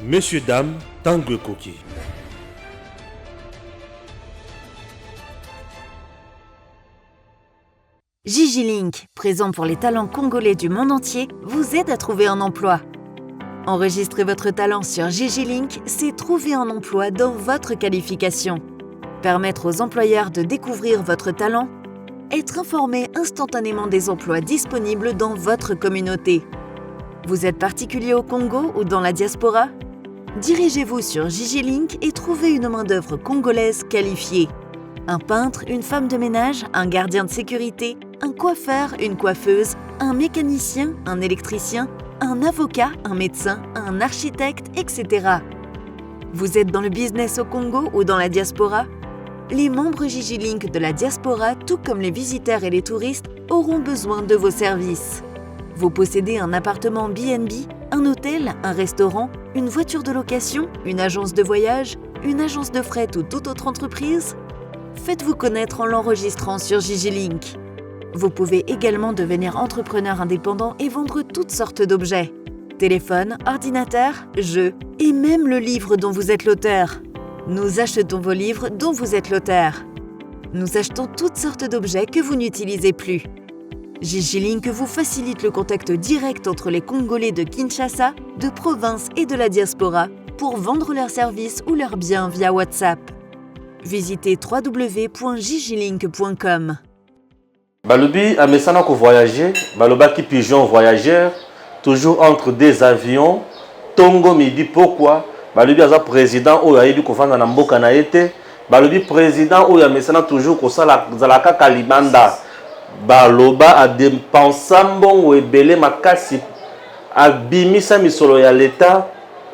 Messieurs, dames, Tango Koki. Gigi Link, présent pour les talents congolais du monde entier, vous aide à trouver un emploi. Enregistrer votre talent sur Gigi Link, c'est trouver un emploi dans votre qualification. Permettre aux employeurs de découvrir votre talent. Être informé instantanément des emplois disponibles dans votre communauté. Vous êtes particulier au Congo ou dans la diaspora? Dirigez-vous sur Gigi Link et trouvez une main-d'œuvre congolaise qualifiée. Un peintre, une femme de ménage, un gardien de sécurité, un coiffeur, une coiffeuse, un mécanicien, un électricien, un avocat, un médecin, un architecte, etc. Vous êtes dans le business au Congo ou dans la diaspora? Les membres Gigi Link de la diaspora, tout comme les visiteurs et les touristes, auront besoin de vos services. Vous possédez un appartement B&B, un hôtel, un restaurant, une voiture de location, une agence de voyage, une agence de fret ou toute autre entreprise? Faites-vous connaître en l'enregistrant sur Gigi Link. Vous pouvez également devenir entrepreneur indépendant et vendre toutes sortes d'objets. Téléphone, ordinateur, jeux et même le livre dont vous êtes l'auteur. Nous achetons vos livres dont vous êtes l'auteur. Nous achetons toutes sortes d'objets que vous n'utilisez plus. Gigi Link vous facilite le contact direct entre les Congolais de Kinshasa, de province et de la diaspora pour vendre leurs services ou leurs biens via WhatsApp. Visitez www.gigilink.com. Balobi a mesana ko voyager, baloba qui pigeon voyageur, toujours entre des avions. Tongo midi pourquoi? Balobi aza président ou ayebi ko fanda na mboka na été. Balobi président ou ya mesana toujours ko sala zalaka kalibanda. Baloba a dépensa mbongo ebele makasi abimisa misolo ya l'état.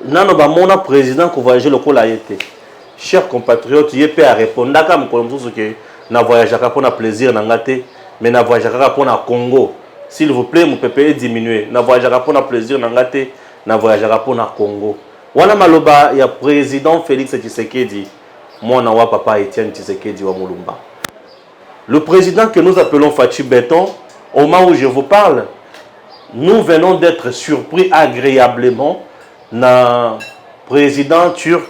Nano ba mona président ko voyager lokola été. Chers compatriotes, il peut répondre comme que na voyageaka pour na plaisir na ngate, mais na voyageaka pour na Congo. S'il vous plaît, mon pépé diminuer. Na voyageaka pour na plaisir na ngate, na voyageaka pour na Congo. Wana maloba ya président Félix Tshisekedi, mwana wa papa Etienne Tshisekedi wa Mulumba. Le président que nous appelons Fachi Beton, au moment où je vous parle, nous venons d'être surpris agréablement na président turc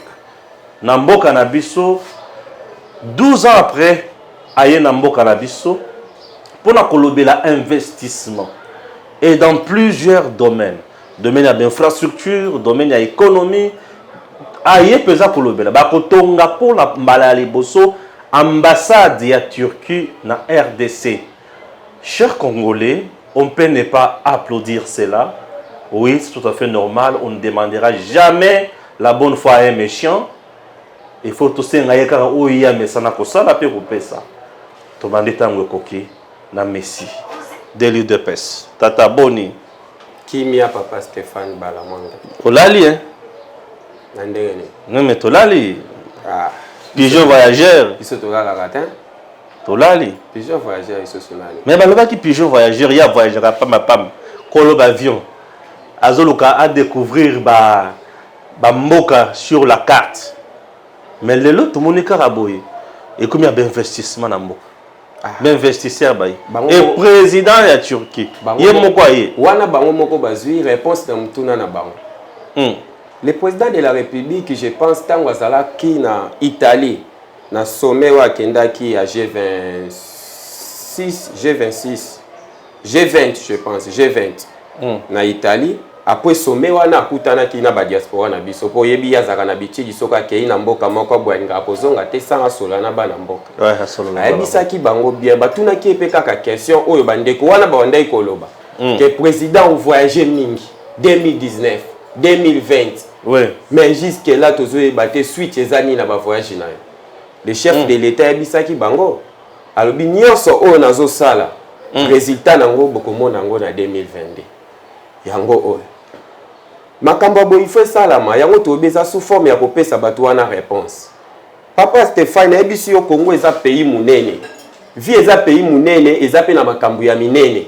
Namboka Nabiso, 12 ans après, Aye Namboka Nabiso, pour l'investissement. Et dans plusieurs domaines. Domaine d'infrastructure, domaine d'économie, Aye Pesa Kolobela. Bakotonga pour la Mbalali Bosso, ambassade de Turquie na RDC. Chers Congolais, on peut ne pas applaudir cela. Oui, c'est tout à fait normal. On ne demandera jamais la bonne foi à un méchant. Il faut tous ces ngaïka ouïa mais ça n'a pas ça la paix ou ça. Tomandé tango koki na Messi. Délit de pes. Tata Boni. Qui mia papa Stéphane Balamonga. Tolali hein. Nandengene. Non mais tolali. Ah. Pigeon voyageur. Ils sont tolala ratin. Tolali. Pigeon voyageur ils sont sonali. Mais baloba qui pigeon voyageur ya voyagera pas ma pam. Kolo avion. Azoluka à découvrir ba mboka sur la carte. Mais le lot, tout le monde est caraboye. Et comme il y a d'investissement dans le monde. D'investisseurs, et président de la Turquie. Il y a mon quoi? Wana bango moko bazui réponse dans mutuna na bango. Le président de la République, je pense, tango azala ki na Italie, na sommet wa kenda ki à G26, G20, je pense, G20. Na Italie. Après sommet wana akutana ki na ba diaspora na biso po yebi yazaka na bichi gisoka ke ina mboka moko bwanga kozonga te sanga sola na bana mboka. Ouais, asolona. Ayebisa ki bango bien batuna ki epeka ka question oyo bandeko wana ba wanda ikoloba. Que président ou voyager mingi 2019, 2020. Ouais. Mais jusque là tozo ebate suite ezani na ba voyage na. Le chef de l'état ayebisa ki bango alobi nyonso oyo nazo sala. Résultat nango bokomona ngo na 2022. Yango oyo. Makambo bo il faut salama yango tobeza sous forme ya kopesa bato wana réponse. Papa Stéphane ebisi yo Congo eza pays munene. Vie eza pays munene eza pe na makambo ya minene.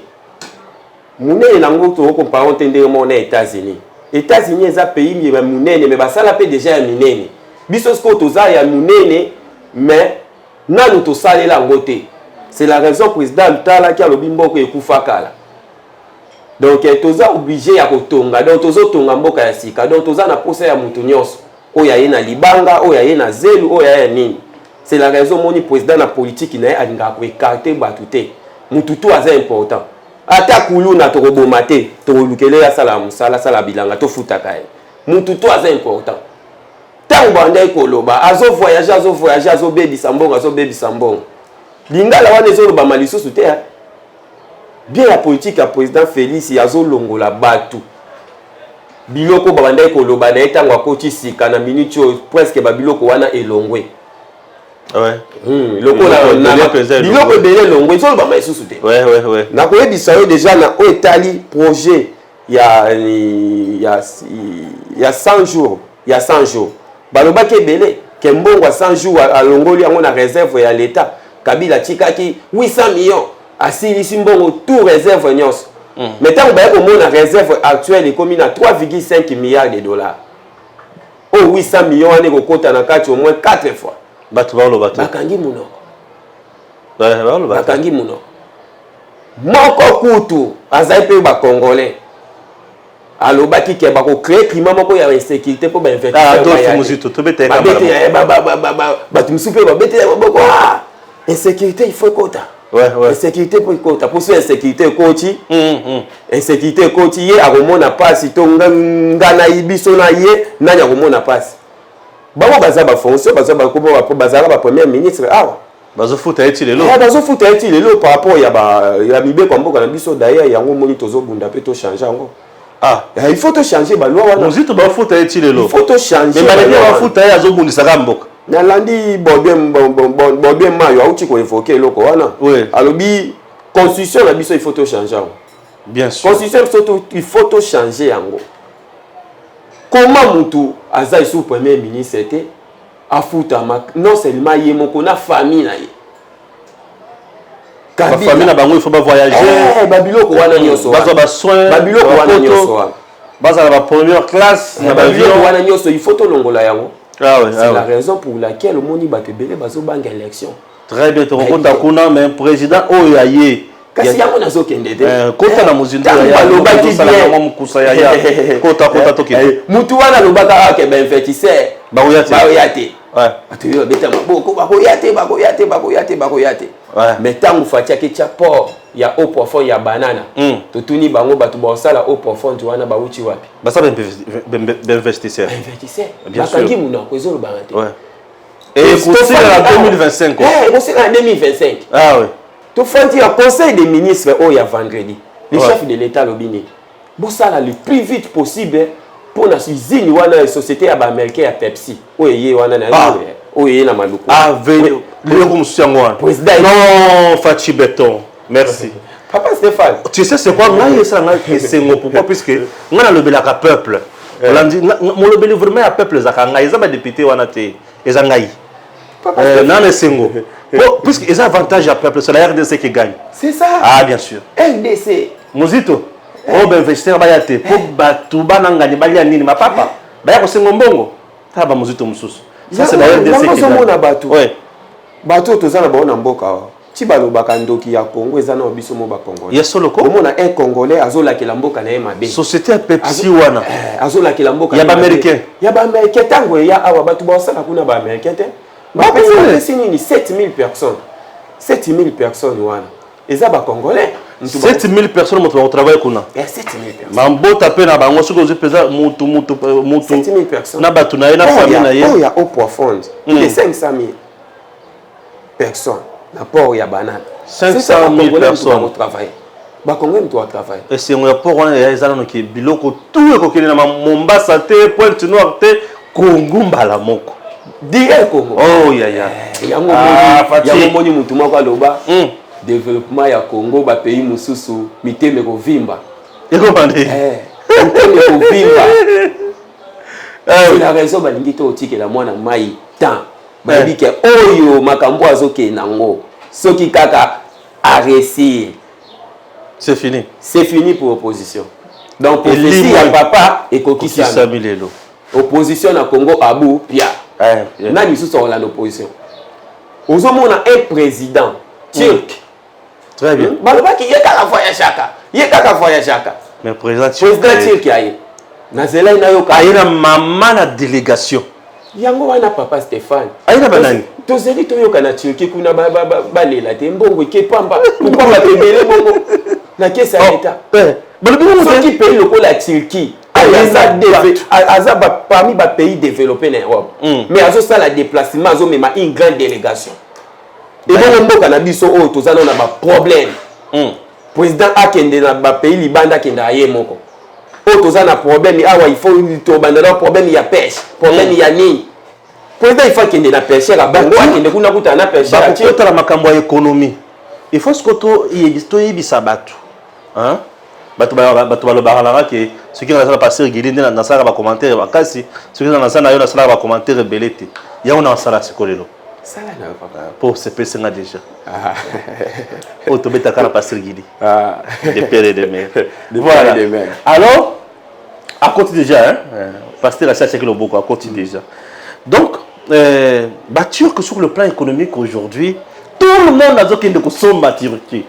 Munene nango to ko parent ndenge mo na États-Unis. États-Unis eza pays munene mais basala pe déjà ya minene. Biso sko toza ya munene mais nanu to salela ngote. C'est la raison président Tala qui a le bimbo ko ekufa kala. Donc toza obligé ya kotonga donc tozo tonga mboka ya sika donc toza na posa ya mutu nyonso oya ye na libanga oya ye na zelu oya ye nini. C'est la raison moni président na politique na ye alinga ko écarter batuté mutu tout aza important ata kuluna to koboma te to lukele ya sala musala sala bilanga to futaka ye mutu tout aza important tant banda koloba azo voyager azo bebisa mbongo lingala wana ezo loba malisusu te bien la politique ya président Félix azo longola batu biloko babanda koloba na etango akoti sika na minute presque ba biloko wana elongwe. Ouais. Lokola biloko belé longwe ezo loba malisusu te. Ouais. Na koyebisa yo déjà na o etali projet ya 100 jours, ya 100 jours. Baloba ke belé ke mbongo 100 jours a longoli yango na réserve ya l'état. Kabila tikaki 800 millions asilisi mbongo tout réserve nyonso. Mais tant que la réserve actuelle est commune à 3,5 milliards de dollars. Oh 800 millions on est au moins 4 fois. Bakangi munoko. Bakangi munoko. Moko kutu azai pe ba congolais. Alobaki ke ba ko créer climat moko ya insécurité pour ba investisseurs. Insécurité il faut quota. Ouais. Insécurité pour quota. Pour insécurité coach. Insécurité coach yé a komona passe to ngana ibiso na yé nanya komona passe. Bango baza ba fonction baza ba ko bazala ba premier ministre awa. Bazo futa eti lelo. Bazo futa eti lelo par rapport ya mibe kwa mboka na biso d'ailleurs yango moni tozo bunda pe to changer yango. Il faut te changer ba loi wana. Mozito ba futa eti lelo. Il faut te changer. Mais malgré ba futa ya zo bundisa ka mboka. Nalandi Bobien Mayo auti ko évoquer loko wana. Oui. Alobi constitution la biso il faut te changer. Bien sûr. Constitution il faut te changer yango. Comment mutu aza sous premier ministre était afuta non seulement yemoko na famille na ye. La famille na bango il faut pas voyager. Babiloko wana nyoso. Bazo ba soins. Babiloko wana nyoso. Baza la première classe na babiloko wana nyoso il faut to longola yango. C'est la raison pour laquelle le moni batebele bazo banga élection. Très bien, tu rencontres kuna mais président oyaye. Kasi yango nazo kende te. Kota na muzindo ya lobaki bien mukusa ya. Kota toke. Mutu wana lobaka ke ben fétisseur. Baoyate. Ouais. Atuyo beta maboko bakoyate. Mais tangu fatia ke cha port ya au profond ya banana. Totuni bango batu ba sala au profond wana ba uchi wapi. Basa d'investisseurs. Investisseurs. Bien sûr. Bakangi muna ko ezolo bangate. Ouais. Et c'est en 2025. C'est en 2025. Ah oui. Tout fait un conseil des ministres il y a vendredi. Le chef de l'État Lobini. Bon ça là le plus vite possible pour la usine ou la société américaine à Pepsi. Oui, wana na oui na maluku. Ah venez. Président. Non, Fachi Béton. Merci. Papa Stéphane. Tu sais c'est quoi là ça c'est pourquoi puisque on a le belaka peuple. On dit mon le vraiment à peuple zakanga ils ont député wana te ezangai. Non les singo. Puisque ils ont avantage à peuple c'est la RDC qui gagne. C'est ça. Ah bien sûr. RDC. Mozito. Oh ben investisseur bayate pour batu bananga ni balia nini ma papa. Baya ko singo mbongo. Taba mozito mususu. Ça c'est la RDC qui gagne. Ouais. Bato tozana ba na mboka. Tibalo bakandoki ya Congo ezana obiso mo ba Congo. Yesoloko. Omona un Congolais azola ke la mboka na mabe. Société à Pepsi wana. Azola ke la mboka. Ya ba américain. Ya ba américain tango ya awa batu ba sala kuna ba américain te. Ba pesi ni 7000 personnes. 7000 personnes wana. Eza ba Congolais. 7000 personnes moto au travail kuna. 7000 personnes. Mambota pe na bango soko pesa mutu 7000 personnes. Na batu na ye na famille na ye. Oh ya au profond. Il est 500 000 personnes. Na port ya banane. 500 000 personnes au travail. Ba Congo mtu wa travail. Et c'est un port wana ya ezana no ki biloko tout ekokeli na Mombasa te Pointe Noire te Congo mbala moko. Dire Congo. Oh ya. Yango moni mutu moko aloba. Développement ya Congo ba pays mususu miteme ko vimba. Eko bande. Miteme ko vimba. C'est la raison balingi to otike la mwana mai temps. Babi ke oyo makambo azoke nango. Soki kaka a réussir. C'est fini. C'est fini pour l'opposition. Donc prophétie ya papa et kokisa milelo. Opposition na Congo abu pia. Nani sous sur l'opposition. Ozomona un président turc. Très bien. Baloba ki yeka la voyage chaka. Yeka ka voyage chaka. Mais président Turki aye. Nazela ina yo ka. Aye na maman na délégation. Yango wana papa Stéphane. Aye na banani. Tozeli toyoka na Turki kuna balela te mbongo ke pamba. Pourquoi ba tebele bongo? Na kesa l'état. Ceux qui payent le coup la Turquie, parmi les pays développés en Europe. Mais à ça, la déplacement, ils ont une grande délégation. Et donc, on a dit que nous avons un problème. Le président a un pays Liban qui est ailleurs. Nous avons un problème, il faut un problème, il y a pêche. Problème, il y a ni. Le président, il faut qu'il y ait un pêcheur à Bango, il y a un pêcheur à Turquie. Il y a une économie. Il faut que tu aies sabato. Hein? Bato balobaka ke ceux qui ont passé régulier dans ça va commenter bakasi ceux qui ont ça na ça va commenter rebelete ya on a sala sikolelo sala na papa pour se passer nga déjà oh to beta kana passer régulier de père et de mère voilà alors à côté déjà hein pasteur a cherché que le beaucoup à côté déjà donc batture que sur le plan économique aujourd'hui tout le monde a dit qu'il ne consomme Turquie.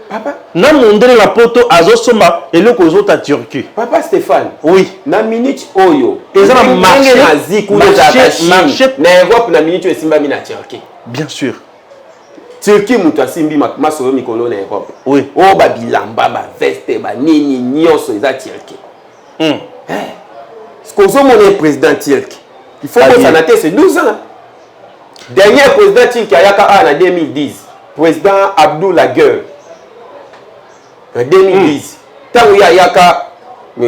Papa, na mondele la poto azosoma eloko ozota Turquie. Papa Stéphane. Oui. Na minute oyo. Ezana marché na Europe na minute esimba mi na Turquie. Bien sûr. Turquie mutu asimbi masolo mikolo na Europe. Oui. O ba bilamba ba veste ba nini nyonso eza Turquie. Ce qu'on a président turc. Il faut que ça n'atteigne c'est 12 ans. Dernier président turc en 2010. Président Abdullah Gül. En 2010, tant qu'il y a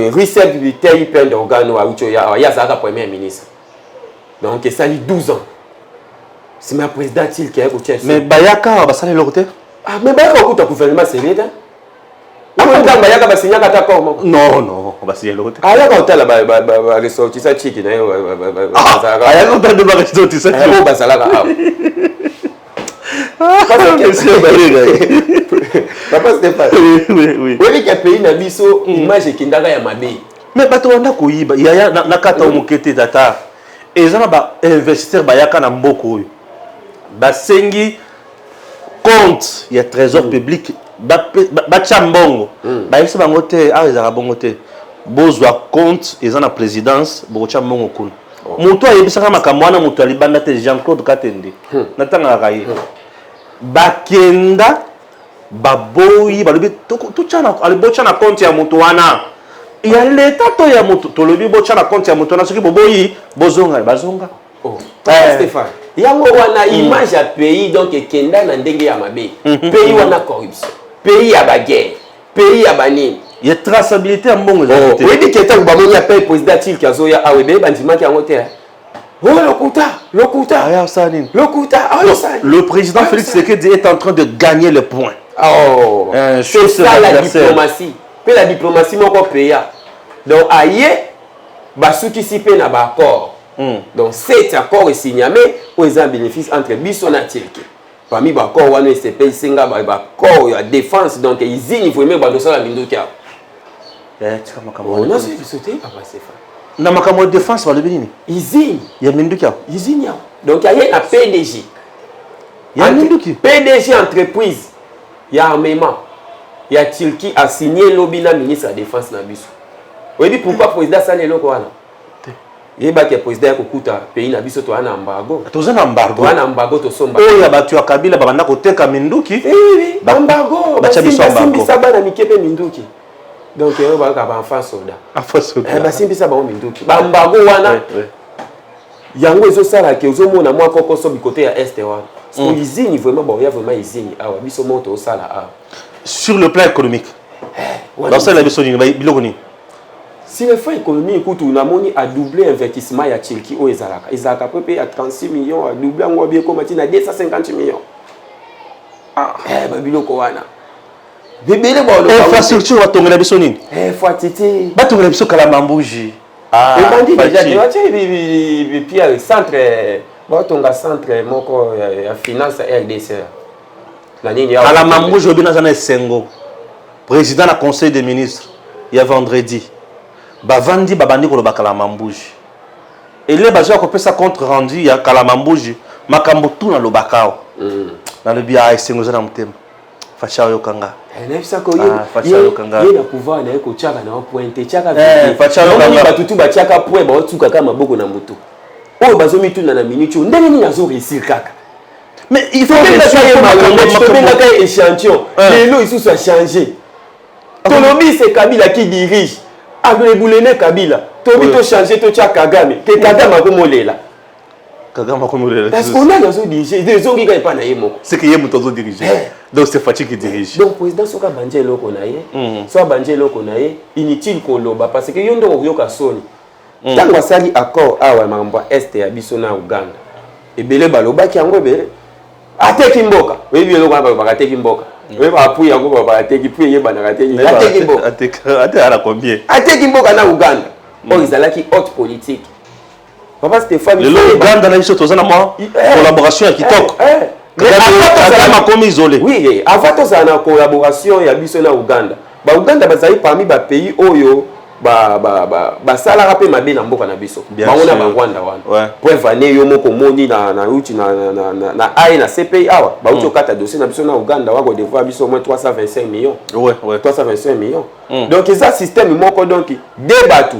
reset du terrain plein d'organes, il y a premier ministre. Donc, ça fait 12 ans. C'est ma président qui a écouté. Mais Bayaka, va saler l'autre. Ah, mais Bayaka, écoute, le gouvernement, c'est l'État. Bayaka va signer un accord. Non, on va signer l'autre. Ah, là, quand on a ressorti ça, chic, il y a un ressorti ça. Papa Stéphane. Oui. Oui, qui a payé na biso image kindanga ya mabe. Mais bato wanda koyiba ya na kata omokete tata. Ezana ba investisseur bayaka na mboko oyo. Ba sengi compte ya trésor public ba chambongo. Ba yesa bango te a ezaka bongo te. Bozwa compte ezana présidence bo chambongo kuna. Mutu ayebisaka makambo wana mutu alibanda te Jean-Claude Katende. Natanga kaye. Bakenda baboyi balobi tuchana alibocha na compte ya mutu wana ya leta to ya mutu tolobi bocha na compte ya mutu wana soki boboyi bozonga bazonga Stéphane yango wana image ya pays donc ekenda na ndenge ya mabe pays wana corruption pays ya baguerre pays ya banini ya traçabilité ya mbongo ezalité oui dit que tant bamoni appelle président Tilk azoya awebe bandimaki yango te. Oh, le président Félix Tshisekedi est en train de gagner le point. Oh, c'est ça la diplomatie. Puis la diplomatie, mon pays. Donc, aïe, basuki si pe na ba accord. Donc, cet accord est signé, mais ils ont un bénéfice entre Bisson et Turquie. Parmi les accords, on se paye singa ba accord la défense. Donc, ils il faut même ba dosa la mindokia. Non, c'est sauté, papa Stéphane. Na makambo de défense va le bénini. Izini. Ya mindukia. Izini. Donc il y a un PDG. Il y a minduki. PDG entreprise. Il y a armement. Il y a Turquie a signé l'obina ministre de la défense na biso. Oui, pourquoi le président ça lelo ko wana? Il y a que le président kokuta pays na biso to ana embargo. To na embargo. To ana embargo to somba. Oh ya batu ya Kabila babanda koteka minduki. Oui, embargo. Bacha biso embargo. Ba na mikepe minduki. Donc il y a un enfant soldat. Enfant soldat. Bah simbi ça ba minduki. Ba mbago wana. Yango ezo sala ke ozo mona mwa koko so bikote ya est wana. So izini vraiment bon, il y a vraiment izini. Ah wa biso moto sala ah. Sur le plan économique. Dans ça la biso ni biloko ni. Si le plan économique écoute on a moni a doublé investissement ya Turquie au ezalaka. Ezalaka peut payer à 36 millions a doublé ngo bien comme tina 250 millions. Ah ba biloko wana. Bébélé bon le infrastructure va tomber la bisonine. Faut titi. Ba tomber la biso kala mambuji. Ah. Et déjà tu puis le centre bon tonga centre moko ya finance RDC. La ligne ya kala mambuji obina zana sengo. Président na conseil des ministres il y a vendredi. Ba vandi babandi ko lo bakala mambuji. Et les bazo ko pesa compte rendu ya kala mambuji makambo tout na lo bakao. Dans le bia sengo zana mutema. Facha Yokanga. Na ko Facha Yokanga. Ye na pouvoir na ko chaka na pointe chaka. Facha Yokanga. Ba tutu ba chaka point ba tuka kama maboko na mutu. Oyo bazomi tuna na minute ndenge ni nazo réussir kaka. Mais il faut que échantillon. Lelo ils sont changé. Tolobi c'est Kabila qui dirige. Avec Boulene Kabila. Tobi to changer to cha Kagame. Que Kagame ko molela. Kagame ko molela. Parce qu'on a nazo diriger. Des gens qui gagnent pas na yemo. C'est que yemo tozo diriger. Donc c'est Fachi qui dirige. Donc président soka banje loko na ye. So banje loko na ye, inutile ko loba parce que yondo yoka soni. Tango asali accord awa mambo est ya biso na Uganda. Ebele baloba ki yango ebele. Ateki mboka. Webi eloko aba bakateki mboka. Webi apuya ngo bakateki puye yeba na kateki. Ateki mboka. Ateki ala combien? Ateki mboka na Uganda. Oh izalaki haute politique. Papa Stéphane le Uganda na biso tozana moi collaboration ya kitoko. Kagame akomi isolé. Oui, avant to za na collaboration ya biso na Uganda. Ba Uganda bazali parmi ba pays oyo ba sala rapé mabe na mboka na biso. Bango na Rwanda wana. Pour vaner yo moko moni na uti na ai na CPI awa. Ba uti okata dossier na biso na Uganda wako devoir biso au moins 325 millions. Ouais. 325 millions. Donc ça système moko donc debatu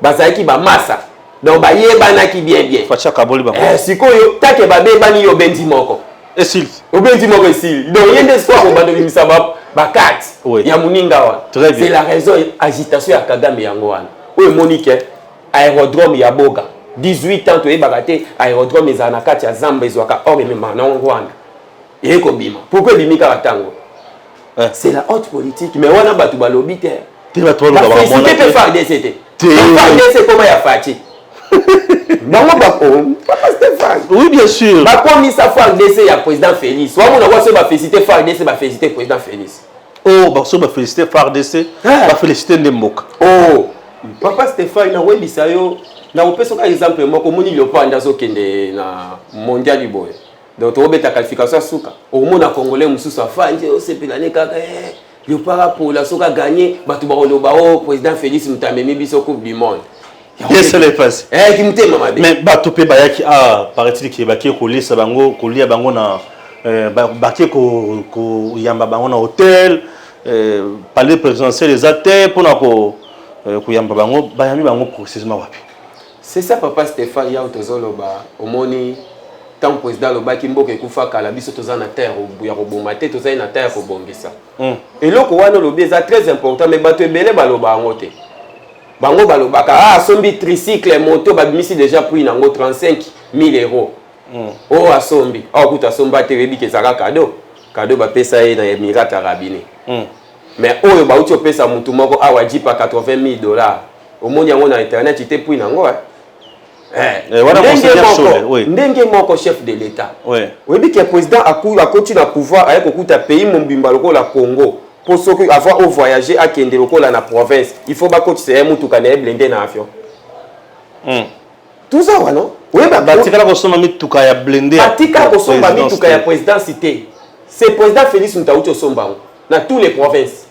bazali ki ba massa. Donc ba yebana ki bien. Facha kaboli ba. Sikoyo take ba bebani yo bendi moko. Esil. Obendi moko esil. Donc yende soir ko bando bimisa ba kat. Ya muninga wa. C'est la raison agitation ya Kagame yango wana. Oyo Monique aérodrome ya Boga. 18 ans to yebaka te aérodrome ezana kati ya Zamba ezwaka or emema na Rwanda. Eko bima. Pourquoi limika batango? C'est la haute politique mais wana batu balobi te. Te batu balobi ba mona. C'était FARDC te. FARDC comment ya fachi? Bango bako Papa Stéphane. Oui bien sûr. Ba komi sa FARDC ya président Félix. Wa mona kwa so ba féliciter FARDC ba féliciter président Félix. Oh ba so ba féliciter FARDC ba féliciter Ndemboka. Oh Papa Stéphane na webisa yo na opeso ka exemple moko moni Léopard ndazo kende na mondial boy. Donc to beta qualification suka. Au mona congolais mususu afanje o sepelane kaka Léopard pour la soka gagner batu ba oloba o président Félix mutamemi biso coupe du monde. Yes, c'est passé. Qui me t'aime, maman. Mais bateau pe bayaki paraît-il qui baki ko lisa bango ko lia bango na baki ko yamba bango na hôtel palais présidentiel les athées pour na ko yamba bango bayami bango précisément wapi. C'est ça papa Stéphane ya utozolo ba omoni tant président lo baki mboka ekufa kala biso tozana terre ya roboma te tozana na terre ko bongisa. Et loko wana lo bieza très important mais bato ebele baloba ngote. Bango balobaka asombi tricycle moto babimisi déjà prix nango 35 000 €. Oh asombi akuta somba te rebi ke zaka cadeau ba pesa ye na Émirats Arabes Unis. Mais oyo ba uti opesa mutu moko awa jipa 80 000 $. Omoni yango na internet ite prix nango wana conseiller chef oui. Ndenge moko chef de l'état. Oui. Webi ke président akoti na pouvoir aye kokuta pays mombimba lokola Congo. Pour ceux qui avant au voyager à Kende lokola na province, il faut pas coacher un mutu kana blindé na avion. Tout ça wa non? Oui ba batika ko soma mituka ya blindé. Batika ko soma mituka ya président cité. C'est président Félix Mutaucho somba na tous les provinces.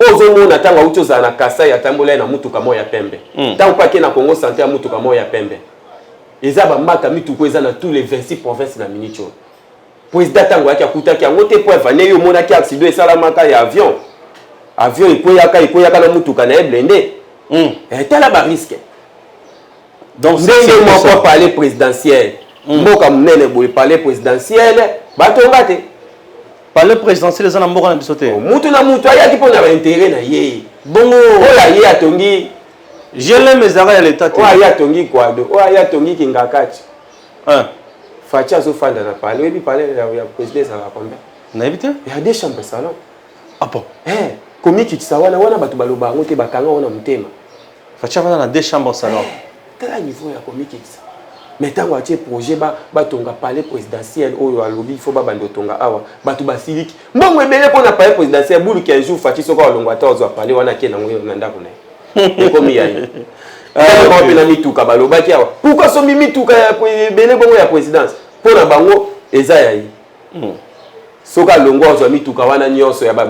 Ozo mona tanga ucho za na Kasai ya tambola na mutuka moya pembe. Tango pa ke na Congo santé ya mutuka moya pembe. Eza ba maka mituko eza na tous les 26 provinces na minicho. Président tango yaki akutaki yango te po evane yo monaki accident esalamaka ya avion ikoyaka na mutuka na blindé tala ba risque donc ndenge moko palais présidentiel mboka munene boye palais présidentiel batonga te palais présidentiel eza na mboka na biso te mutu na mutu ayaki mpo na baintérêt na ye bongo oyo ye atongi je l'aime ezaka ya l'état te oyo ye atongi kwado oyo ye atongi kingakati Facha zo fanda na palais, et puis palais ya président ça va combien? Na évité? Il y a des chambres salon. Ah bon? Komi kitisa wana batu baloba ngote bakanga wana mutema. Facha wana na des chambres salon. Quel niveau ya komi kitisa? Mais tango atie projet ba tonga palais présidentiel oyo alobi il faut ba bando tonga awa batu basiliki. Mbongo ebele pona palais présidentiel bulu ki un jour Fachi soko alongwa ta ozo palais wana ke na ngoyo na ndako na. Komi ya yi. Pourquoi sont mimituka ya bele bongo ya présidence pour na bango eza ya yi soka longo ozo mituka wana nyonso ya ba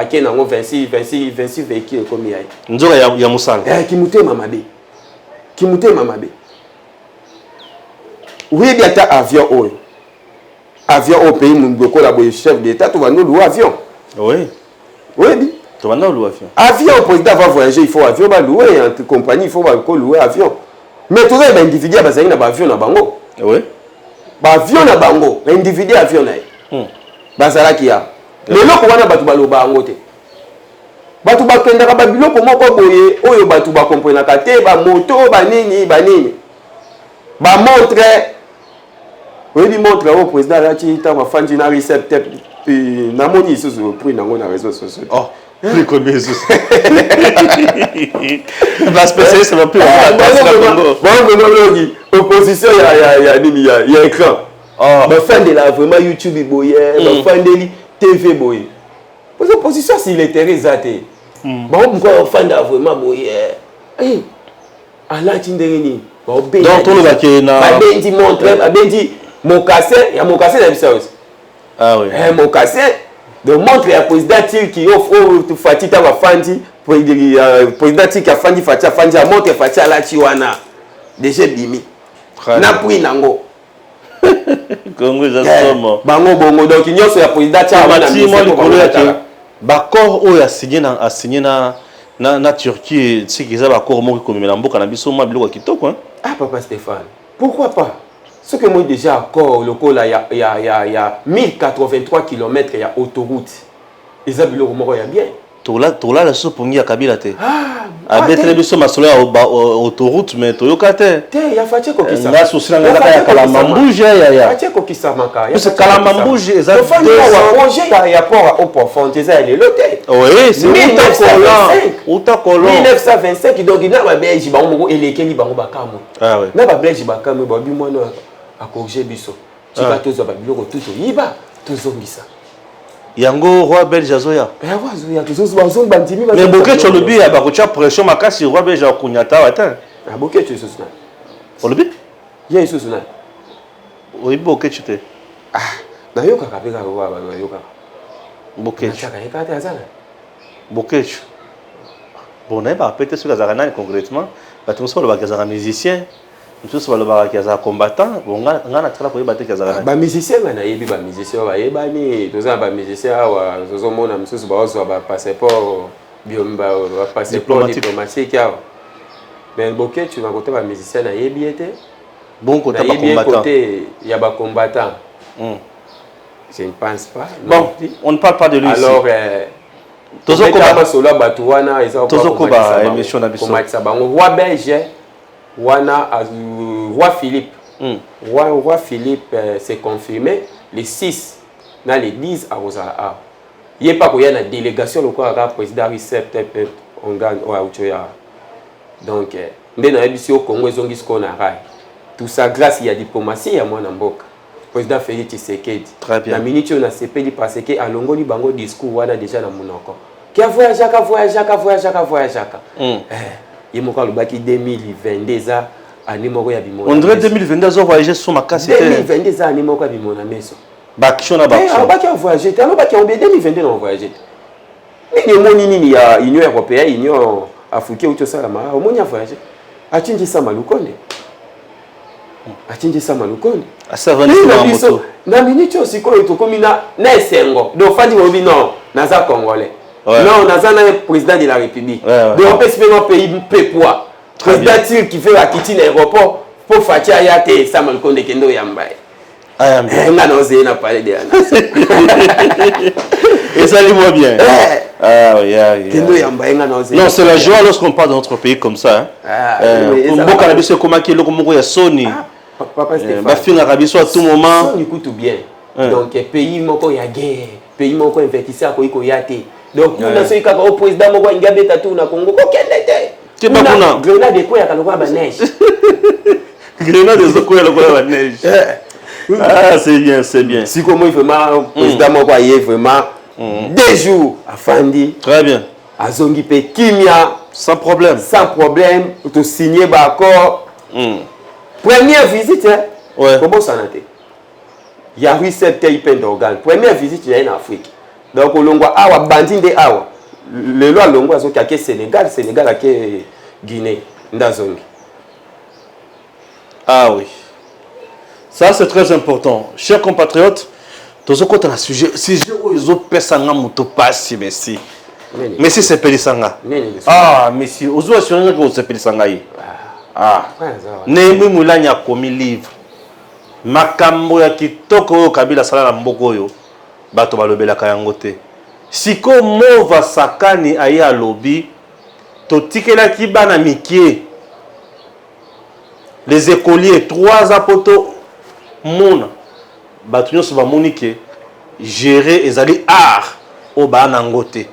akena ngo 26 véhicules comme ya yi nzoka ya musanga kimutema mabe oui bien ta avion oyo avion au pays mundoko la boye chef d'état tu vas nous louer avion. Oui. Oui. Tu vas nous louer avion. Avion, le président va voyager, il faut avion, va louer, entre compagnie, il faut louer avion. Mais tout les individus, il y a un avion na bango. Oui. Avion na bango, individu avion na. Bazala qui a. Mais là, on a batu balo bango te. Batu bakendaka ba biloko moko boye, oyo batu ba comprendre kate, ba moto, ba nini. Ba montre. Oui, montre au président là qui ta fandi na récepteur na moni sous prix na ngona réseaux sociaux. Oh. Plus combien de choses. La spécialiste va plus. Opposition, il y a écran. Ma fan de la vraiment YouTube boye, ma fan de TV boye. Parce que l'opposition, c'est l'intérêt zaté. Bon, pourquoi fan de vraiment boye? Eh, Allah tindérini. Donc, on va qu'il y a. Abendi montre, abendi mokassé, il y a mokassé dans le aussi. Ah oui. Mokassé. Donc, montre le président qui offre Fatih Tawa Fandi, président qui a Fandi Fatih Fandi, a montré Fatih Alachiwana. Déjà bimi. Na pris nango. Congo jasoma. Bango bongo donc il y a le président qui a Fandi. Bakor o ya signé na Turquie, c'est qu'ils ont accord mo ko memela mboka na biso ma biloko kitoko hein. Ah papa Stéphane. Pourquoi pas? Ce que moi déjà accord local là il y a 1083 km il y a autoroute. Les abiloko moko ya bien. Tola la so pongi ya Kabila te. Ah, betele biso masolo ya autoroute mais toyoka te. Te ya fache ko kisa. Nga so sila ngaka ya Kalamambouge ya. Fache ko kisa maka. Parce que Kalamambouge eza deux projet ya rapport au profond eza le loté. Oui, c'est 1925 donc na ba belge ba moko elekeli bango bakamo. Ah oui. Na ba belge bakamo ba bi mwana akorger biso. Tika tozo ba biloko tuto yiba tozongisa. Yango roi belge azoya. Mais boke cholobi ya ba kocha pression makasi roi belge akunyata wata. Ah boke tu sosuna. Olobi? Ye sosuna. Oui boke chute. Ah, na yoka kapeka roi ba yoka. Boke. Chaka yekata azana. Boke. Bon na ba peut-être sur Kazakana concrètement, ba tout ça le ba musicien. Tout ça le qui est combattant, on a la pour battre Kazakana. Ba musicien na yebi ba musicien ba yebani, tous ba musicien wa zozo mona msusu ba ozo ba passeport biomba ba passeport diplomatique ya. Mais boke tu vas côté ba musicien na yebi était. Bon côté ba combattant. Côté il y a ba combattant. Je ne pense pas. Bon, on ne parle pas de lui ici. Alors Tozokoba solo batuwana eza Tozokoba émission na biso. Komatisa bango roi belge wana roi Philippe. Roi Philippe s'est confirmé le 6 na le 10 à Rosala. Il y a pas qu'il y a une délégation le quoi président Recep Tayyip Erdogan wa uchoya. Donc ndena ebisi au Congo ezongi ce na rai. Tout ça grâce il y a diplomatie ya mwana mboka. Président Félix Tshisekedi. Très bien. La minute on a CPD parce que alongoli bango discours wana déjà na monoko. Qui a voyagé. Il m'a dit que 2022 ça année moko ya bimona. On dirait 2022 zo voyager sur ma casse. 2022 ça année moko ya bimona meso. Baction na baction. Ah ba qui a voyagé, alors ba qui en 2022 on voyagé. Nini ya Union européenne, Union africaine ou ça là ma, au moins a voyagé. Atinji sama lukonde. Asa vanisi na moto. Na minute aussi ko to komina na esengo. Do fandi obi non, naza congolais. Non, naza na président de la République. De on peut se faire un pays pépois. Président qui fait la kitine aéroport pour Fatia Ayate Samuel Konde Kendo Yambaye. On a osé na parler de Et ça lui bien. Ah oui, Kendo Yambaye on a osé. Non, c'est la joie lorsqu'on parle de notre pays comme ça. Mboka na biso comment ki loko moko ya Sony. Papa Stéphane. Ba finga rabiso à tout moment. Sony coûte bien. Donc pays moko ya guerre, pays moko investisseur ko iko yate. Donc nous sommes kaka au président moko ngabe tatu na Congo ko kendete. Tu pas kuna. Grenade ko ya kaloko ba neige. Grenade zo ko ya kaloko ba neige. Ah, c'est bien, c'est bien. Si comment il vraiment président moko aye vraiment 2 jours à Fandi. Très bien. À Zongi pe Kimia sans problème. Sans problème, tu signer ba accord. Première visite hein. Ouais. Comment ça n'était? Il y a Recep Tayyip Erdogan. Première visite il y a en Afrique. Donc au Longwa awa bandinde awa. Le loi Longwa zo kake Sénégal ake Guinée ndazongi. Ah oui. Ça c'est très important. Chers compatriotes, Tozo kota na sujet où ils ont pesanga moto passe merci. Merci c'est pelisanga. Ah monsieur, ozo assuranga que c'est pelisanga yi. Ah. Nemi mulanya komi livre. Makambo ya kitoko Kabila sala na mboko yo. Bato balobelaka yango te. Siko mova sakani ayi alobi totikelaki bana mikie. Les écoliers 3 apoto mona bato nyonso bamoni ke gérer ezali art o bana ngote.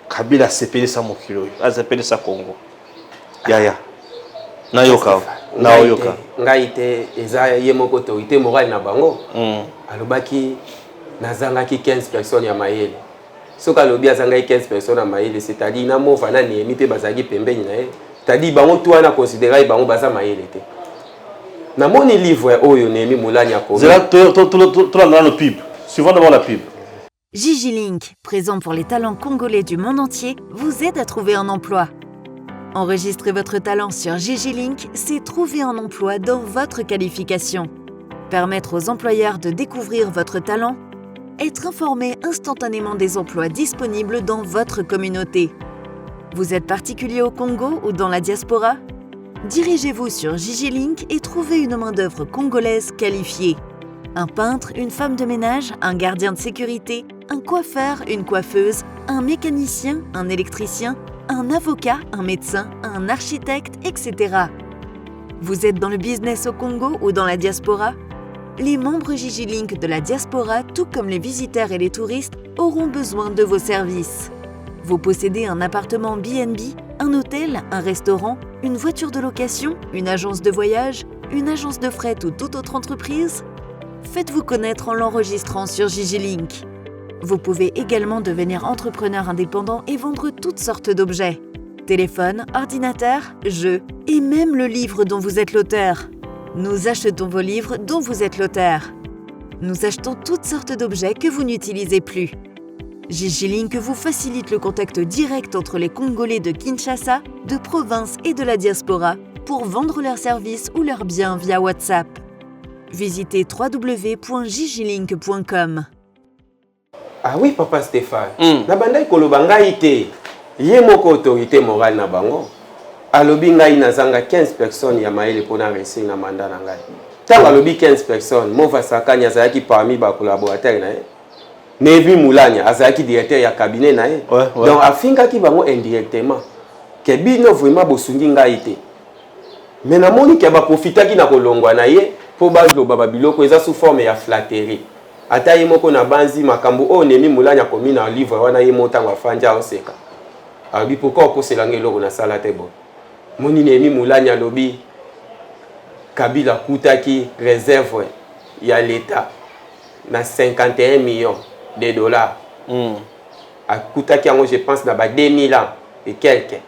Kabila sepelisa mokilo oyo azepelisa Congo. Yaya nayoka nayoka ngai te eza ye moko autorité morale na bango alobaki nazangaki 15 personnes ya mayele soki alobi azangaki 15 personnes ya mayele c'est-à-dire na mova na Néhémie mpe bazalaki pembeni na ye c'est-à-dire bango to wana considérer bango baza mayele te namoni livre oyo Néhémie Moulani akomi zela to la pub suivant d'abord la pub. Gigi Link, présent pour les talents congolais du monde entier, vous aide à trouver un emploi. Enregistrer votre talent sur Gigi Link, c'est trouver un emploi dans votre qualification. Permettre aux employeurs de découvrir votre talent, être informé instantanément des emplois disponibles dans votre communauté. Vous êtes particulier au Congo ou dans la diaspora? Dirigez-vous sur Gigi Link et trouvez une main-d'œuvre congolaise qualifiée. Un peintre, une femme de ménage, un gardien de sécurité, un coiffeur, une coiffeuse, un mécanicien, un électricien, un avocat, un médecin, un architecte, etc. Vous êtes dans le business au Congo ou dans la diaspora? Les membres Gigi Link de la diaspora, tout comme les visiteurs et les touristes, auront besoin de vos services. Vous possédez un appartement B&B, un hôtel, un restaurant, une voiture de location, une agence de voyage, une agence de fret ou toute autre entreprise? Faites-vous connaître en l'enregistrant sur Gigi Link. Vous pouvez également devenir entrepreneur indépendant et vendre toutes sortes d'objets. Téléphone, ordinateur, jeux et même le livre dont vous êtes l'auteur. Nous achetons vos livres dont vous êtes l'auteur. Nous achetons toutes sortes d'objets que vous n'utilisez plus. Gigi Link vous facilite le contact direct entre les Congolais de Kinshasa, de province et de la diaspora pour vendre leurs services ou leurs biens via WhatsApp. Visitez www.gigilink.com. Ah oui, papa Stéphane. Na bandai koloba ngai te. Ye moko autorité morale na bango. Alobi ngai nazanga 15 personnes ya maele pona resi na mandat na ngai. Tant alobi 15 personnes, Mova Sakani azaki parmi ba collaborateurs na ye. Néhémie Moulani azaki directeur ya cabinet na ye. Donc afinga ki bango indirectement. Ke bino vraiment bosungi ngai te. Mais namoni ke ba profitaki na kolongwa na ye. Po bazloba babiloko eza sous forme ya flatterie. Ata ye moko na banzi makambo o Néhémie Moulani akomi na livre wana ye motango afanja oseka. Abi pourquoi okosela ngeloko na sala te bon. Moni Néhémie Moulani alobi Kabila kutaki réserve ya l'État na 51 millions de dollars. Akutaki yango je pense na ba 2000 ans et quelques.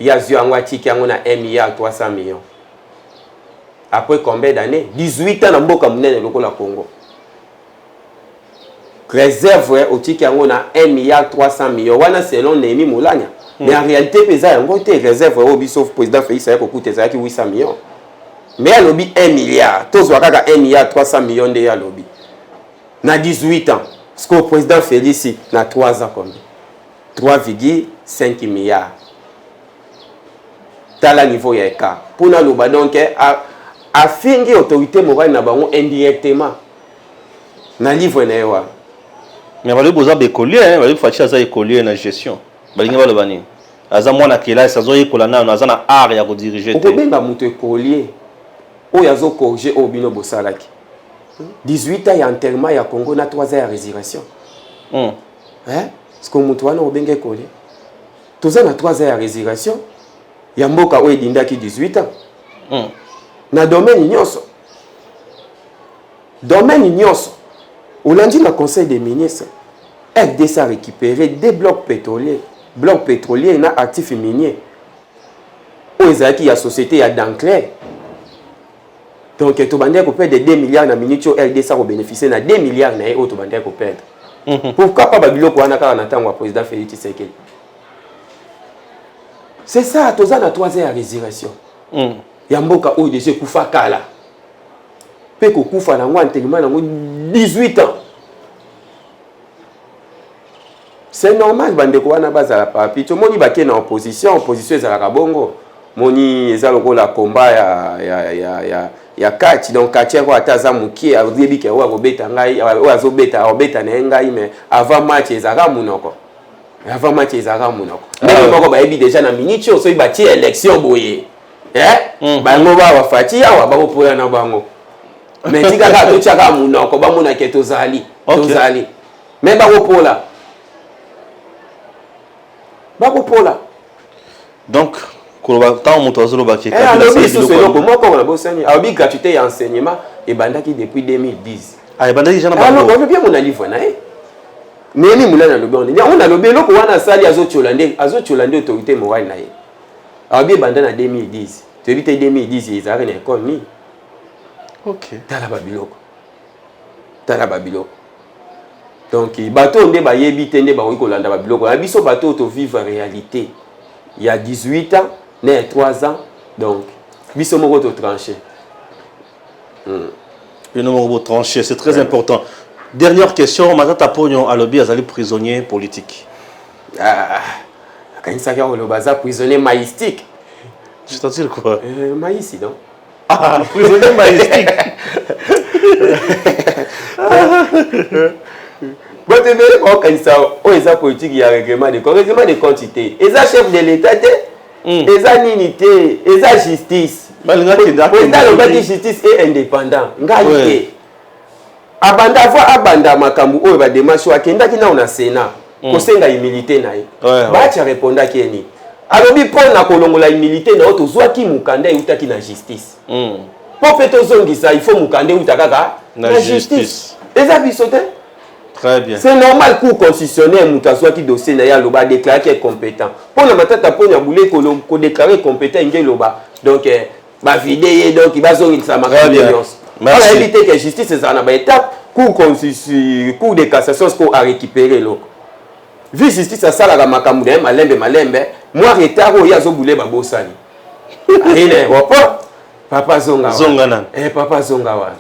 Ya zio yango atiki yango na 1 milliard 300 millions. Après combien d'années? 18 ans na mboka munene lokola Congo. Réserve au tiki yango na 1 milliard 300 millions. Wana selon Néhémie Moulani. Mais en réalité pesa yango te réserve au bisof président Félix Sayako coûte 800 millions. Mais à lobby 1 milliard. Tous wakaka 1 milliard 300 millions de ya lobby. Na 18 ans. Ce que le président Félix na 3 ans combien? 3,5 milliards. Tala niveau ya écart. Pour na loba donc a fingi autorité morale na bango indirectement. Na livre na ewa. Mais va le boza écolier hein, va le fachi aza écolier na gestion. Balinga ba lobani. Aza mwana kela sazo yekola na aza na art ya ko diriger te. Okobenga muto écolier. Oyo azo corriger obino bosalaki. 18 ans ya enterrement ya Congo na 3 ans ya résurrection. Hein? Parce que muto wana obenga écolier. Toza na 3 ans ya résurrection. Ya mboka oyo dindaki 18 ans. Na domaine nyonso. Domaine nyonso. Olandi na conseil des ministres. FDC a récupéré des blocs pétroliers. Blocs pétroliers na actifs miniers. Oezaki ya société ya Danclair. Donc to bandé ko perdre 2 milliards na minute LDC a bénéficier na 2 milliards na to bandé ko perdre. Pourquoi pas babiloko wana ka na tango président Félix Tshisekedi. C'est ça toza na 3 ans ya résurrection. Ya mboka oyo déjà kufa kala. Pe ko kufa na ngwa ntelema na 18 ans. c'est normal bandeko wana bazala papi to moni baké na opposition ezalaka bongo moni ezaloko la combat ya kati donc kati ko ataza mukie azebi ke wa kobeta ngai wa azobeta obeta na ngai mais avant match ezalaka munoko mais moko ba ebi déjà na minute so ibati élection boye bango ba wafati awa ba popola na bango mais tika ka to chaka munoko ba mona ke tozali mais ba popola donc tant mon toiseau baké gratuité et enseignement et bandaki depuis 2010 bandaki jana on veut bien mon livre na neni mulana lobe on a lobe loko wana sali azotolande autorité morale na ye abi bandana 2010 tu évite 2010 ils arrêtent l'école ni OK tala babiloko donc bateau nde ba yebi tende ba kolanda babiloko na biso bateau to vivre réalité il y a 18 ans né 3 ans donc biso moko to trancher c'est très important. Dernière question, Matata Pognon alobi azali prisonnier politique. Quand ça le baza prisonnier maïstique. C'est-à-dire quoi? Maïs non? Prisonnier maïstique. Bon, tu veux quand ça eza politique il y a règlement de quantité. Eza chef de l'état eza ninité, eza justice. Le justice est indépendant. Ngai abanda makambu oyo ba démarche akendaki na ona Sénat kosenga humilité na ye bacha répondaki eni alobi pona kolongola humilité na oto zwaki mukanda utaki na justice po peto zongisa il faut mukanda utakaka na justice eza bisote très bien c'est normal cour constitutionnel mutazwaki dossier na ya loba déclarer qu'il est compétent pona matata pona boulé ko déclarer compétent ngeloba donc ba vidéo donc il va zongisa makambu merci. On a évité que justice est en étape, cour de cassation pour récupérer l'eau. Vu justice à ça la makambu malembe moi retard il y a zo boulé babo sali. Papa zonga papa zonga wa.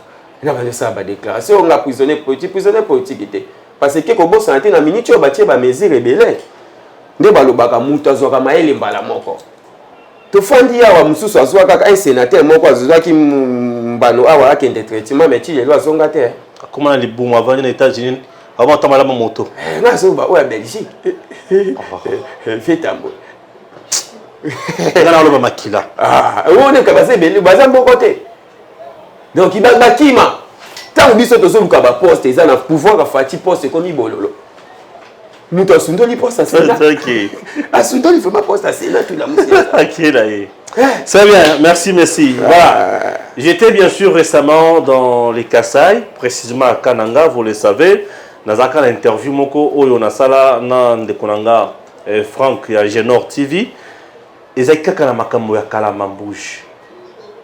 Il a pas ça ba déclaration on a prisonnier politique était parce que ko bo santé na minute o batie ba mesure rebelle. Nde balobaka mutu azoka maele mbala moko. Tofandi awa mususu azwaka un sénateur moko azwaki mbano awa akende traitement mais ti lelo azonga te comment les boum avant les États-Unis avant tamala moto na zo ba oya Belgique fait tambo ngana loba makila on est capable de bazambo côté donc il va bakima tant biso to zo luka ba poste eza na pouvoir afati poste comme bololo mutu asundoli poste Sénat asundoli faut pas poste Sénat tout la musique OK là. C'est bien, merci. Voilà. J'étais bien sûr récemment dans les Kasaï, précisément à Kananga, vous le savez. Dans une interview, moko oyo na sala na ndekonanga Franck ya Genor TV. Ezaki kaka na makambo ya Kalamambouji.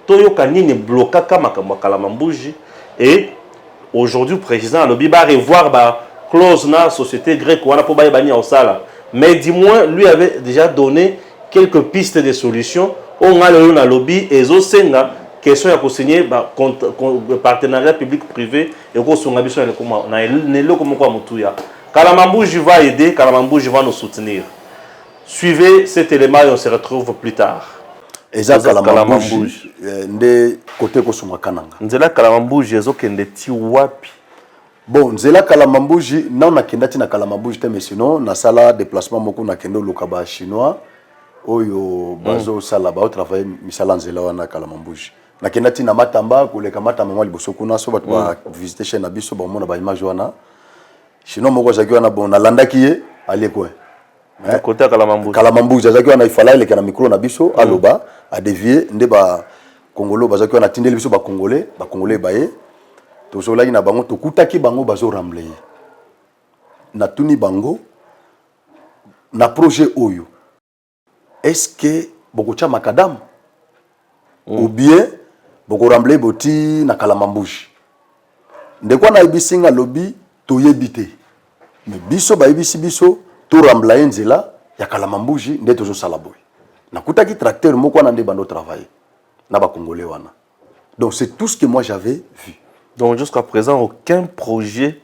Toyo kanini blokaka makambo ya Kalamambouji et aujourd'hui le président alobi ba revoir ba clause na société grecque wana po ba bani au sala. Mais dis-moi, lui avait déjà donné quelques pistes de solutions. On a le lobby et Zosenga, question à signer partenariat public-privé et on a besoin de comment Kalamambouji va aider, Kalamambouji va nous soutenir. Suivez cet élément et on se retrouve plus tard. Exact Kalamambouji nde côté kosuma kananga. Nzela Kalamambouji ezokende ti wapi? Bon, nzela Kalamambouji na on akenda ti na Kalamambouji te mais sinon na sala déplacement moko na kendo lokaba chinois. Oyo bazo sala ba travailler misala nzela wana Kalamambouji nakenda tina matamba koleka matamba mwa liboso kuna so bato ba visiter chez na biso ba mona ba image wana sinon moko zaki wana bon nalandaki ye ali quoi côté Kalamambouji zaki wana ifala ile kana micro na biso aloba a dévier nde ba congolo bazaki wana tindeli biso ba congolais baye to solaki na bango to kutaki bango bazo rambler na tuni bango na projet oyo. Est-ce que beaucoup de macadam ou bien beaucoup ramblé boti na Kalamambouji de quoi na ibisinga lobby to yebité mais biso ba ibisi biso to rambla nzela ya Kalamambouji nde tozo salaboy na kutaki tracteur moko na nde bando travailler na ba congolais wana donc c'est tout ce que moi j'avais vu donc jusqu'à présent aucun projet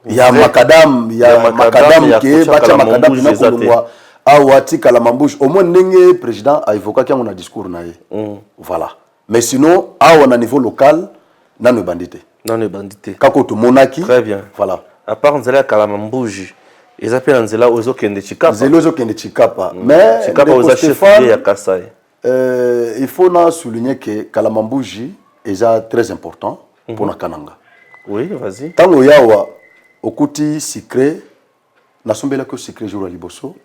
Il y a macadam, il y a macadam qui est bacha macadam na kolongwa awati kalamambouche. Au moins ndenge président a évoqué qu'il y a un discours naé. Voilà. Mais sinon à un niveau local na ne bandité. Non les bandités. Kako to monaki. Très bien. Voilà. À part nzela kalamambouche. Ils appellent nzela ozo kende chikapa. Nzela ozo kende chikapa. Mais chikapa oza chefferie ya Kasai. Il faut souligner que kalamambouche est très important pour la Kananga. Oui, vas-y. Tango yawa okuti secret nasombela ko secret jour liboso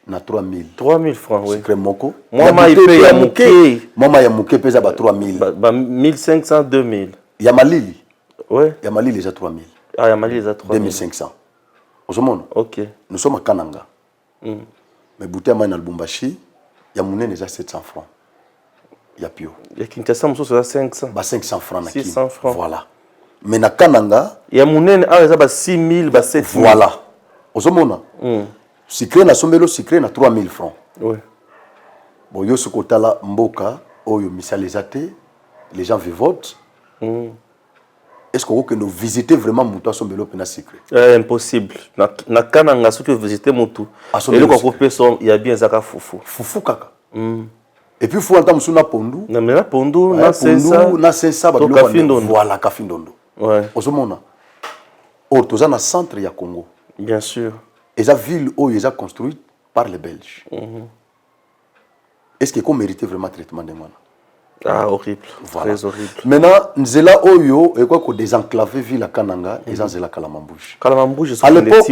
na 3000 francs oui. Secret moko. Moi ipe ya muke. Mama ya muke pesa ba 3000. Ba 1500 2000. Ya malili. Ouais. Ya malili les a 3000. Ah ya malili les a 3000. 2500. Ozomona. OK. Nous sommes à Kananga. Mais bouteille na Lubumbashi ya munene les a 700 francs. Ya pio. Ya Kinshasa muso ça 500. Ba 500 francs na 600 francs. Voilà. Mais na Kananga ya munene a eza ba 6000 ba 7000. Voilà. Ozomona. Secret na sombelo secret na 3000 francs. Oui. Bon yo sokotala mboka oyo misalizate les gens vivotent. Est-ce qu'on peut nous visiter vraiment muto sombelo pena secret? Impossible. Na Kananga ce que visiter mutu. Et le kokopé son il y a bien zaka fufu. Fufu kaka. Et puis faut entendre suna pondu. Na mena pondu na sensa ba voilà kafindondo. Ouais. Ozomona. Ortoza na centre ya Congo. Bien sûr. Et la ville où ils ont construite par les Belges. Est-ce qu'on méritait vraiment traitement des moines? Ah, horrible. Voilà. Très horrible. Maintenant, Nzela Oyo, et quoi qu'on désenclavé ville à Kananga, ils ont Nzela Kalamambouche. Kalamambouche, à l'époque,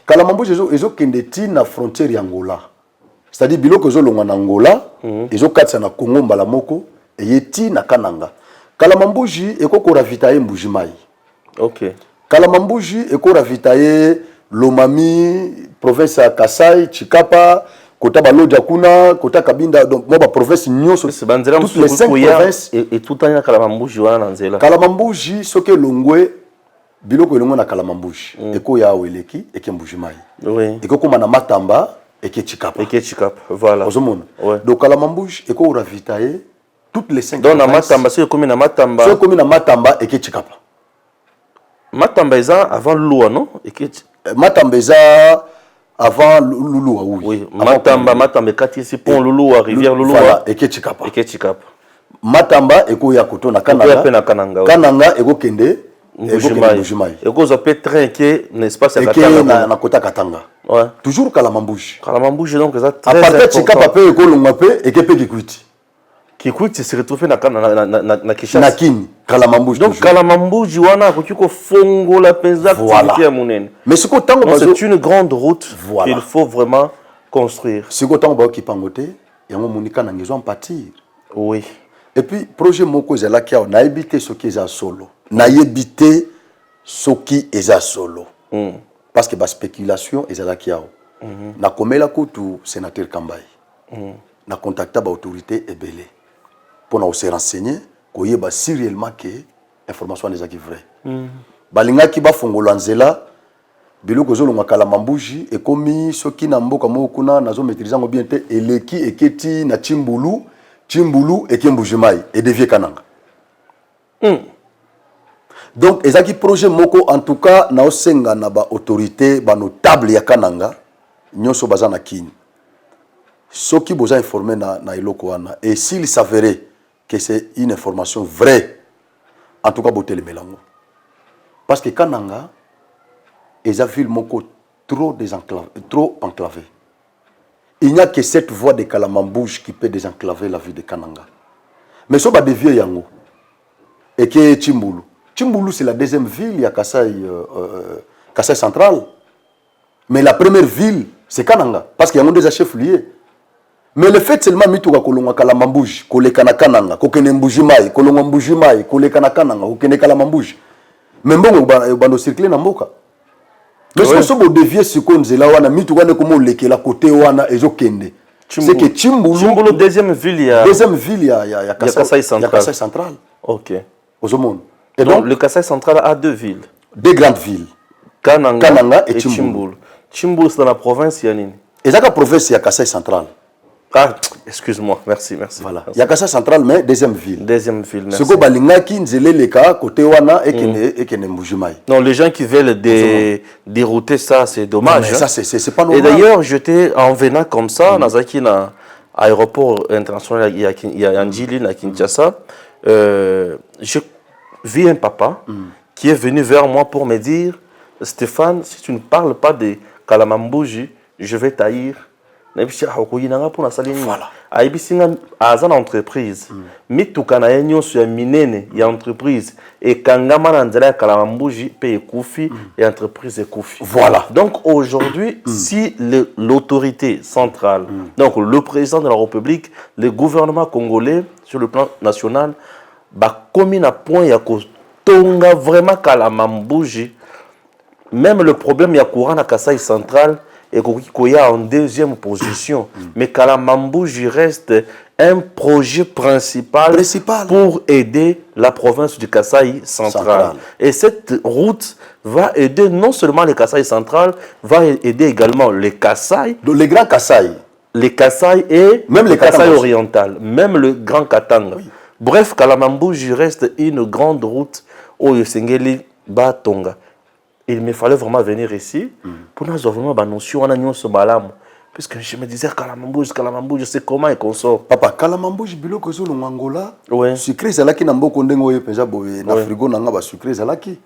Kalamambouche, ils ont kendeti na frontière Angola. C'est-à-dire, bilo que ils ont en Angola, ils ont quatre na Congo Mbalamoko, et yeti na Kananga. Kalamambouche, et quoi qu'on ravitaille Mbujimai. Ok. Kalamambouche, et qu'on ravitaille Lomami, province à Kasai, Chikapa, Kota Balodia Kuna, Kota Kabinda, donc moi, province Nyoso, toutes les 5 provinces. Et tout le temps, Kalamambouche, Kalamambouche, ce que l'ongwe, biloko l'ongwe na Kalamambouche, et ko ya Weleki, et Kembujimai. Oui. Et ko na Matamba, et que Chikapa. Et que Chikapa, voilà. Ouais. Donc Kalamambouche, et ko ravitaye toutes les 5 provinces. Donc, Matamba, c'est comme na Matamba. C'est comme na Matamba, et que Chikapa. Matamba, c'est avant Lua, non? Et que Matambeza avant Lulua, oui. Oui, Matamba, kati si pont Lulua, rivière Lulua. Voilà, et que Chikapa. Et que Chikapa. Matamba, et ko yakoto na Kananga. Kananga, et ko kende. Mbujimai. Et ko zappé train qui n'espace à Katanga. Et na kota Katanga. Ouais. Toujours Kalamambouche. Kalamambouche, donc, c'est très important. À part de Chikapa, et ko Lungape, et que Pekikuiti. Kikwiti se retrouve na Kishasa. Na Kini, Kalamambouche. Donc Kalamambouche wana ko fongo la penza activité à monene. Mais ce que c'est une grande route qu'il faut vraiment construire. Ce que tant ba ki pangote, ya mo monika na ngezo en pâtir. Oui. Et puis projet moko zela kia na habité ce qui est solo. Na habité ce qui est solo. Parce que ba spéculation ezala kia. Na komela ko tu sénateur Kambai. Na contacta ba autorité ebele. Pour nous se renseigner, qu'on y ait si réellement que l'information est vraie. Balinga qui ba fongola nzela, bilo kozo longa Kalamambouche et komi soki na mboka mokuna nazo maîtriser ngo bien te eleki eketi na Chimbulu et Mbujimai et devient Kananga. Donc ezaki projet moko en tout cas na osenga na ba autorité ba notable ya Kananga nyoso bazana kini. Soki boza informé na eloko wana et s'il s'avérait que c'est une information vraie, en tout cas, boté le mélango. Parce que Kananga, ils ont ville moko trop enclavé. Il n'y a que cette voie de Kalamambouche qui peut désenclaver la ville de Kananga. Mais si on va dévier Yango, et qui est Chimbulu. Chimbulu, c'est la deuxième ville, il y a Kasai central. Mais la première ville, c'est Kananga. Parce qu'il y a déjà chefs liés. Mais le fait seulement mituka kolonga Kalamambouche, kolekana Kananga, kokene Mbujimai, kolonga Mbujimai, kolekana Kananga, kokene Kalamambouche. Mais bon, bando circuler na mboka. Mais ce que so bo dévier ce qu'on zela wana mituka ne komo lekela côté wana ezokende. C'est que Chimbulu deuxième ville il y a Kasai central. OK. Ozomon. Et donc le Kasai central a deux villes. Deux grandes villes. Kananga et Chimbulu. Chimbulu c'est dans la province Yanine. Et ça la province il y a Kasai central. Ah, excuse-moi, merci. Voilà. Il y a Kassa centrale, mais deuxième ville. Deuxième ville, merci. Ce que Balingaki, Nzele Leka, côté Wana, et Kene Mujimai. Non, les gens qui veulent dérouter ça, c'est dommage. Non, ça, c'est pas Et normal. d'ailleurs, j'étais en venant comme ça, dans un aéroport international, il y a Anjilin à Kinshasa. J'ai vu un papa qui est venu vers moi pour me dire, Stéphane, si tu ne parles pas de Kalamambouji, je vais t'haïr. Voilà. Aza na entreprise. Mitukana yenyo sur minene ya entreprise et kangama na nzela ya Kalamambouji pe ekufi et entreprise ekufi. Voilà. Donc aujourd'hui, si l'autorité centrale, donc le président de la République, le gouvernement congolais sur le plan national, ba komi na point ya ko tonga vraiment Kalamambouji, même le problème ya courant na Kasai central et Koya en deuxième position. Mais Kalamambouji reste un projet principal pour aider la province du Kasaï central. Et cette route va aider non seulement le Kasaï central, va aider également les Kasaï. Donc les grands Kasaï. Les Kasaï et même le Kasaï oriental, même le Grand Katanga. Oui. Bref, Kalamambouji reste une grande route au Yosengeli Batonga. Il me fallait vraiment venir ici pour nous avoir vraiment notion de balam. Puisque je me disais Kalamambouji, je sais comment il consort. Papa, Kalamambouji, biloko zo Angola. Oui. Sucré zalaki na mboko ndengo ye penza boye na frigo nanga ba sucré zalaki.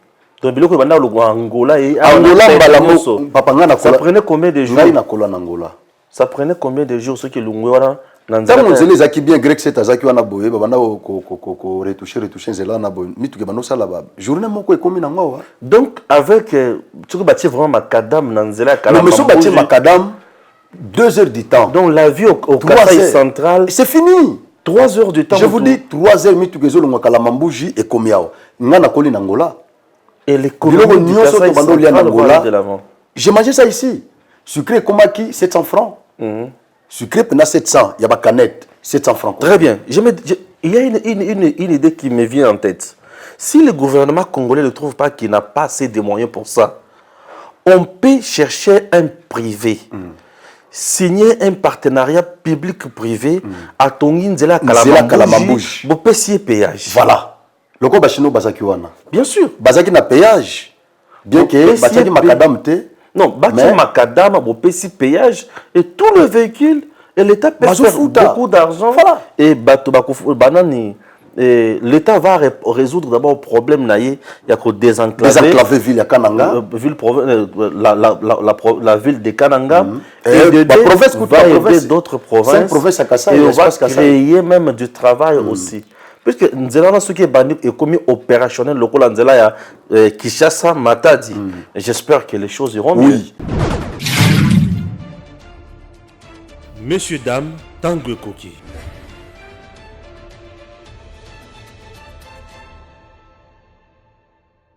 Donc biloko banda lo Angola et Angola balamo papa ngana ça prenait combien de jours? Ngai na kola na Angola. Ça prenait combien de jours ce qui lungwara Tant que les zaki bien grec c'est azaki wana boye banda ko retoucher zela na boye mituke bano sala ba journée moko ekomi na ngwa. Donc avec tu peux bâtir vraiment macadam na nzela Kalamambouji. Mais monsieur bâtir macadam 2 heures du temps. Donc la vie au Kasaï central c'est fini. 3 heures du temps. Je vous dis 3 heures mituke zo longwa Kalamambouji et komiao. Ngana koli na Angola. Et les communes du Kasaï central de l'avant. J'ai mangé ça ici. Sucré komaki 700 francs. Sucré pendant 700, il y a ma canette, 700 francs. Très bien. Il y a une idée qui me vient en tête. Si le gouvernement congolais ne trouve pas qu'il n'a pas assez de moyens pour ça, on peut chercher un privé, signer un partenariat public-privé à Tonginzela Kalamambouji, pour payer péage. Voilà. Le quoi bachino bazaki wana. Bien sûr. Bazaki na péage. Bien que bazaki makadam te. Non, bâtiment macadam, un péage et tout le véhicule et l'État peut faire beaucoup d'argent. Voilà. Et l'État va résoudre d'abord le problème il y a que désenclaver ville à Kananga, la ville de Kananga et la province va aider d'autres provinces et on va créer même du travail aussi. Puisque Nzela ce qui est banni est commis opérationnel local Nzela ya Kinshasa Matadi. J'espère que les choses iront mieux. Messieurs, dames, Tanguy Koki.